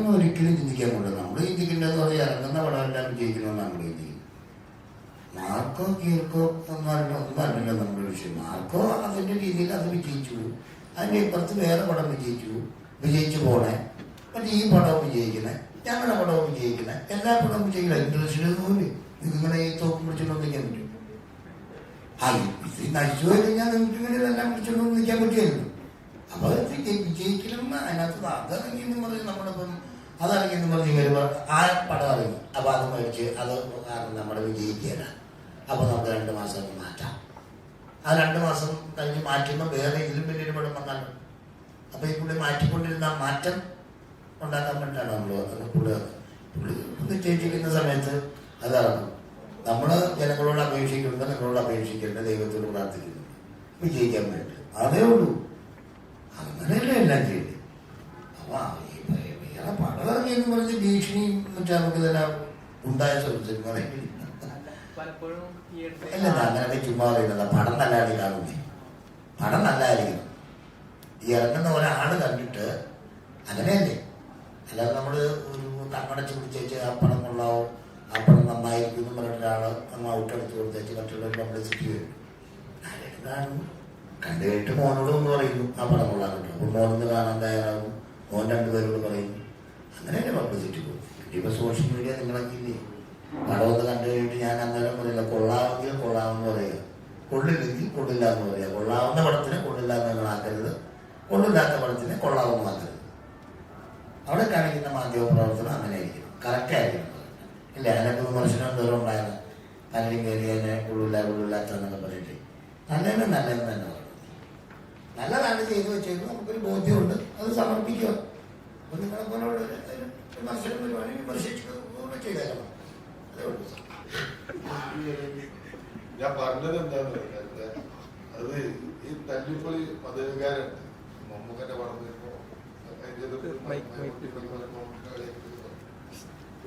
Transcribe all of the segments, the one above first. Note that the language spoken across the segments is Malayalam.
അങ്ങനെയൊന്നും ഒരിക്കലും ചിന്തിക്കാൻ പറ്റില്ല. നമ്മൾ ചിന്തിക്കേണ്ടതെന്ന് പറഞ്ഞാൽ ഇറങ്ങുന്ന പടമെല്ലാം വിജയിക്കണമെന്ന് നമ്മൾ ചിന്തിക്കും. മാർക്കോ കീർക്കോ ഒന്നല്ലല്ലോ നമ്മുടെ വിഷയം. മാർക്കോ അതിൻ്റെ രീതിയിൽ അത് വിജയിച്ചു, അതിൻ്റെ ഇപ്പുറത്ത് വേറെ പടം വിജയിച്ചു പോണേ, മറ്റേ ഈ പടവും വിജയിക്കണേ, ഞങ്ങളുടെ പടവും വിജയിക്കണേ, എല്ലാ പടവും വിജയിക്കണം. ഇൻട്രസ്റ്റിലൊന്നുമില്ല. നിങ്ങളെ ഈ തോക്ക് പിടിച്ചോണ്ട് നിൽക്കാൻ പറ്റും. ഇത് നശിച്ചു പോയി കഴിഞ്ഞാൽ നിങ്ങൾക്ക് ഇങ്ങനെ ഇതെല്ലാം പിടിച്ചോണ്ട് നിൽക്കാൻ പറ്റുമല്ലോ. അപ്പോൾ വിജയിക്കണം അതിനകത്ത് അതിറങ്ങിയെന്ന് പറഞ്ഞ് നമ്മളിപ്പം അതറിയെന്ന് പറഞ്ഞ് വരുമ്പോൾ ആ പടം ഇറങ്ങി, അപ്പോൾ അത് മേടിച്ച് അത് നമ്മുടെ വിജയിക്കുകയാണ്. അപ്പോൾ നമുക്ക് 2 മാസം മാറ്റാം. ആ 2 മാസം കഴിഞ്ഞ് മാറ്റുമ്പോൾ വേറെ ഇതിലും വലിയൊരു പടം വന്നാലും അപ്പോൾ ഈ പുള്ളി മാറ്റിക്കൊണ്ടിരുന്ന മാറ്റം ഉണ്ടാക്കാൻ വേണ്ടിയിട്ടാണ് നമ്മൾ പുള്ളി ചേച്ചിക്കുന്ന സമയത്ത് അതിറങ്ങും. നമ്മൾ ജനങ്ങളോട് അപേക്ഷിക്കുന്നുണ്ട്, നിങ്ങളോട് അപേക്ഷിക്കേണ്ട, ദൈവത്തോട് പ്രാർത്ഥിക്കുന്നു വിജയിക്കാൻ വേണ്ടി. അതേ ഉള്ളൂ. അങ്ങനെയല്ലേ എല്ലാം ചെയ്യുന്നത്. അപ്പോൾ വേറെ പടം ഇറങ്ങിയെന്ന് പറഞ്ഞ് ഭീഷണിയും വെച്ചാൽ നമുക്ക് ഇതെല്ലാം ഉണ്ടായ സിനിമ അല്ല. അങ്ങനെയൊക്കെ ചുമ്മാ പറയുന്നത് പടം നല്ലതായിട്ട് കാണുന്നേ. പടം നല്ലതായിരിക്കണം. ഈ ഇറങ്ങുന്ന ഒരാൾ കണ്ടിട്ട് അങ്ങനെയല്ലേ. അല്ലാതെ നമ്മൾ ഒരു കണ്ണടച്ച് പിടിച്ചേച്ച് ആ പടം കൊള്ളാവോ, ആ പടം നന്നായിരിക്കും എന്ന് പറഞ്ഞ ഒരാൾ നമ്മൾ ഔട്ടടിച്ച് കൊടുത്തേച്ച് മറ്റുള്ളവർ പബ്ലിസിറ്റി വരും. ആരെങ്കിലും കണ്ടു കേട്ട് മോനോട് ഒന്ന് പറയുന്നു ആ പടം കൊള്ളാൻ കിട്ടും. അപ്പോൾ മോനൊന്ന് കാണാൻ തയ്യാറാകും, മോൻ 2 പേരോട് പറയുന്നു. അങ്ങനെയല്ലേ പബ്ലിസിറ്റി പോകും. ഇപ്പോൾ സോഷ്യൽ മീഡിയ നിങ്ങളൊക്കെ ഇല്ലേ, പടം ഒന്ന് കണ്ടു കഴിഞ്ഞിട്ട് ഞാൻ അന്നേരം പറയില്ല, കൊള്ളാമെങ്കിൽ കൊള്ളാമെന്ന് പറയുക, കൊള്ളില്ലെങ്കിൽ കൊള്ളില്ല എന്ന് പറയുക. കൊള്ളാവുന്ന പടത്തിന് കൊള്ളില്ല എന്ന് നിങ്ങളാക്കരുത്, കൊള്ളില്ലാത്ത പടത്തിന് കൊള്ളാവുന്നതാക്കരുത്. അവിടെ കാണിക്കുന്ന മാധ്യമ പ്രവർത്തനം അങ്ങനെ ആയിരിക്കും, കറക്റ്റായിരിക്കണം. ഇല്ല അതിനൊക്കെ വിമർശനം എന്തോരം ഉണ്ടായിരുന്നു. പലരും കയറി അതിനെ കൊള്ളില്ലാത്തെന്നൊക്കെ പറഞ്ഞിട്ട് നല്ലതെന്ന് തന്നെ പറയും. നല്ലതാണ് ചെയ്തു വെച്ചേക്കും, നമുക്കൊരു ബോധ്യമുണ്ട്, അത് സമർപ്പിക്കുക. അപ്പോൾ നിങ്ങളെ പോലുള്ള വിമർശനം വരുവാണെങ്കിൽ വിമർശിച്ചുകൂടെ ചെയ്തേക്കണം. അതേ ഉള്ളൂ. ഞാൻ പറഞ്ഞത് എന്താന്ന് പറഞ്ഞാൽ അത് ഈ തല്ലിപ്പൊളി മതവികാരം മമ്മൂക്കന്റെ പടം വരുമ്പോ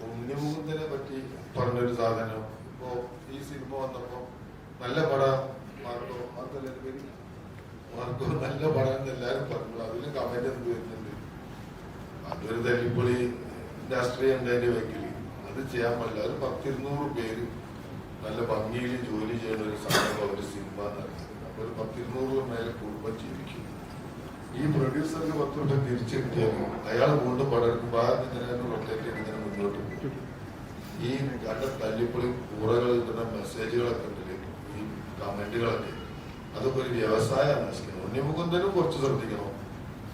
ഉണ്ണിമുഖത്തിനെ പറ്റി പറഞ്ഞൊരു സാധനം ഇപ്പോ ഈ സിനിമ വന്നപ്പോ നല്ല പടം മാർക്കോ നല്ല പടം എന്ന് എല്ലാരും പറഞ്ഞു. അതിലും കമന്റ് എന്ത് വരുന്നുണ്ട്, അതൊരു തല്ലിപ്പൊളി രാഷ്ട്രീയം ഉണ്ടായതിന്റെ വെക്കല് അത് ചെയ്യാൻ പാടില്ല. ഒരു 100-200 പേര് നല്ല ഭംഗിയിൽ ജോലി ചെയ്യുന്ന ഒരു സമയം ഒരു സിനിമ നടക്കുന്നത്. അപ്പൊ ഒരു 100-200 മേലെ കുടുംബം ജീവിക്കും. ഈ പ്രൊഡ്യൂസർക്ക് 10 രൂപ തിരിച്ചു കിട്ടിയാലും അയാൾ വീണ്ടും പടർക്കും റൊട്ടേറ്റ് ഇങ്ങനെ മുന്നോട്ട് പോകും. ഈ കണ്ട തല്ലിപ്പൊളി കൂറകൾ കിട്ടുന്ന മെസ്സേജുകളൊക്കെ ഉണ്ടല്ലേ, ഈ കമന്റുകളൊക്കെ, അതൊക്കെ ഒരു വ്യവസായ നശിക്കണം. ഉണ്ണിമുകുന്ദനും കുറച്ച് ശ്രദ്ധിക്കണം.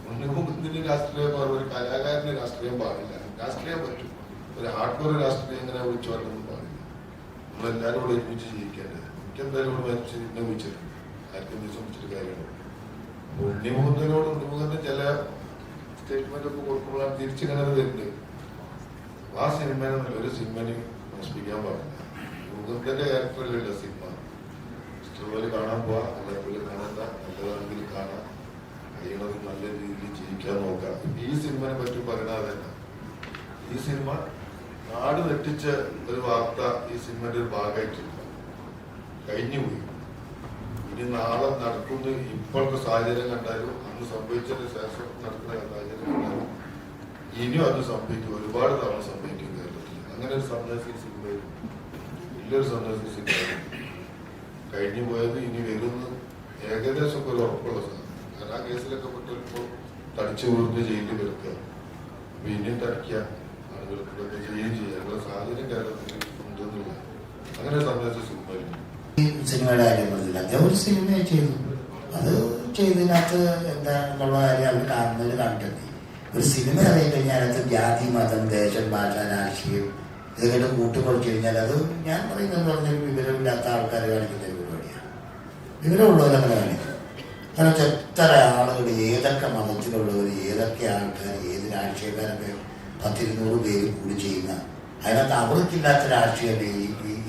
ഉണ്ണിമുകുന്ദന് രാഷ്ട്രീയം ഒരു കലാകാരന് രാഷ്ട്രീയം പാടില്ല. രാഷ്ട്രീയം പറ്റും, ഒരു ഹാർഡ്കോർ രാഷ്ട്രീയം ഇങ്ങനെ വിളിച്ചു പറഞ്ഞൊന്നും പാടില്ല. നമ്മളെല്ലാവരും കൂടെ ഒരുമിച്ച് ജീവിക്കേണ്ടത്. എനിക്കെന്തായാലും ഇവിടെ മരിച്ച് വിളിച്ചിട്ടുണ്ട്, ആർക്കും വിശ്വസിച്ചിട്ട് കാര്യമുള്ളൂ. ഉണ്ണിമുകുന്ദന് ചില സ്റ്റേറ്റ്മെന്റ് ഒക്കെ കൊടുക്കുമ്പോഴാണ് തിരിച്ചിങ്ങനെ വരുന്നത്. ആ സിനിമയെ ഒരു സിനിമന് നശിപ്പിക്കാൻ പാടില്ല. മുകുന്ദന്റെ ക്യാരക്ടറിലല്ല സിനിമ. ഇഷ്ടംപോലെ കാണാൻ പോവാ, അല്ലെങ്കിൽ കാണണ്ട, നല്ലതാണെങ്കിൽ കാണാം, കഴിയണത് നല്ല രീതിയിൽ ജീവിക്കാൻ നോക്കാം. ഈ സിനിമനെ പറ്റി പറയുന്നത് തന്നെ, ഈ സിനിമ നാട് നെട്ടിച്ച ഒരു വാർത്ത ഈ സിനിമയുടെ ഒരു ഭാഗമായിട്ടില്ല, കഴിഞ്ഞുപോയി. ഇനി നാളെ നടക്കുന്ന ഇപ്പോഴത്തെ സാഹചര്യം കണ്ടാലും അന്ന് സംഭവിച്ചതിന് ശേഷം നടക്കുന്ന സാഹചര്യം കണ്ടാലും ഇനിയും അത് സംഭവിക്കും. ഒരുപാട് തവണ സംഭവിക്കും കേരളത്തിൽ. അങ്ങനെ ഒരു സന്ദേശം സിനിമയിൽ വലിയൊരു സന്ദേശം സിനിമ കഴിഞ്ഞു പോയത് ഇനി വരുന്ന ഏകദേശം ഒരു ഉറപ്പുള്ള സാധനം. കാരണം ആ കേസിലൊക്കെ പെട്ടിപ്പോൾ തടിച്ചു വീർന്ന് ജയിലിൽ കിടക്കുക, അപ്പൊ ഇനിയും തടിക്കുക, ആളുകൾക്ക് ചെയ്യുകയും ചെയ്യുക. അങ്ങനെ സാഹചര്യം കേരളത്തിൽ ഉണ്ടെന്നില്ല. അങ്ങനെ സന്ദേശം സിനിമയിൽ സിനിമയുടെ കാര്യം പറഞ്ഞില്ല. അദ്ദേഹം ഒരു സിനിമ ചെയ്തു, അത് ചെയ്തതിനകത്ത് എന്താ എന്നുള്ള കാര്യം അവർ കാണുന്നവർ കണ്ടിട്ടുണ്ട്. ഒരു സിനിമ ഇറങ്ങി കഴിഞ്ഞാൽ അതിനകത്ത് ജാതി, മതം, ദേശം, ഭാഷ, രാഷ്ട്രീയം ഇതൊക്കെ കൂട്ടിക്കൊടുത്തു കഴിഞ്ഞാൽ അത് ഞാൻ പറയുന്നത് പറഞ്ഞൊരു വിവരമില്ലാത്ത ആൾക്കാർ കാണിക്കുന്ന ഒരു പരിപാടിയാണ്. വിവരമുള്ളവരങ്ങനെ കാണിക്കും. കാരണം എത്ര ആളുകൾ, ഏതൊക്കെ മതത്തിലുള്ളവർ, ഏതൊക്കെ ആൾക്കാർ, ഏത് രാഷ്ട്രീയക്കാരൊക്കെ 100-200 പേര് കൂടി ചെയ്യുന്ന, അതിനകത്ത് അവർക്കില്ലാത്ത രാഷ്ട്രീയമല്ലേ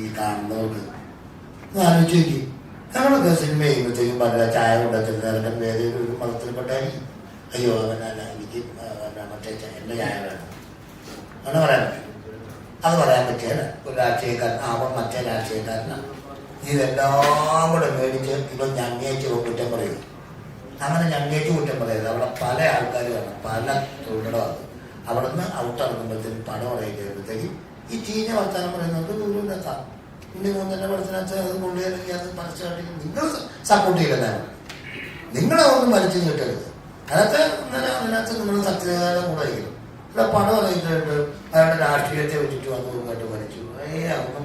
ഈ കാണുന്നവർക്ക്. ആലോചിച്ച് നോക്കി, നമ്മളൊക്കെ സിനിമ ചെയ്യുമ്പോഴത്തേക്കും പല ചായ കൊണ്ടുവച്ചിരുന്ന അവരുടെ പേര് ഒരു മതത്തിൽപ്പെട്ടായിരിക്കും. അയ്യോ അവനല്ല, എനിക്ക് മറ്റേ എൻ്റെ ചായ വേണം അങ്ങനെ പറയാൻ പറ്റും. അത് പറയാൻ പറ്റിയല്ല. ഒരു രാഷ്ട്രീയക്കാരൻ അവൻ മറ്റേ രാഷ്ട്രീയക്കാരനാണ്. ഇതെല്ലാം കൂടെ മേടിച്ച് ഇപ്പം ഞങ്ങേച്ച് കുറ്റം പറയും. അങ്ങനെ ഞങ്ങേച്ച് കുറ്റം പറയരുത്. അവിടെ പല ആൾക്കാർ വേണം, പല തൊഴിലുകളാണ്. അവിടെ നിന്ന് ഔട്ട് ഇറങ്ങുമ്പോഴത്തേക്കും പടം അറിയാൻ കഴിയുമ്പോഴത്തേക്ക് ഈ ചീഞ്ഞ വർത്താനം പറയുന്നത് ദൂരമില്ലാത്ത ഉണ്ണി മൂന്നിൻ്റെ പടത്തിനകത്ത് അത് കൊണ്ടുവരില്ലെങ്കിൽ അത് പരസ്യമായിട്ട് നിങ്ങൾ സപ്പോർട്ട് ചെയ്യലാണ്. നിങ്ങളതൊന്നും വലിച്ചു കിട്ടരുത്. അതൊക്കെ അതിനകത്ത് നിങ്ങൾ സത്യത കൂടെ ആയിരിക്കും. ഇവിടെ പടം അറിയിച്ചിട്ട് അയാളുടെ രാഷ്ട്രീയത്തെ വെച്ചിട്ട് വന്നു കേട്ട് പഠിച്ചു. അതൊന്നും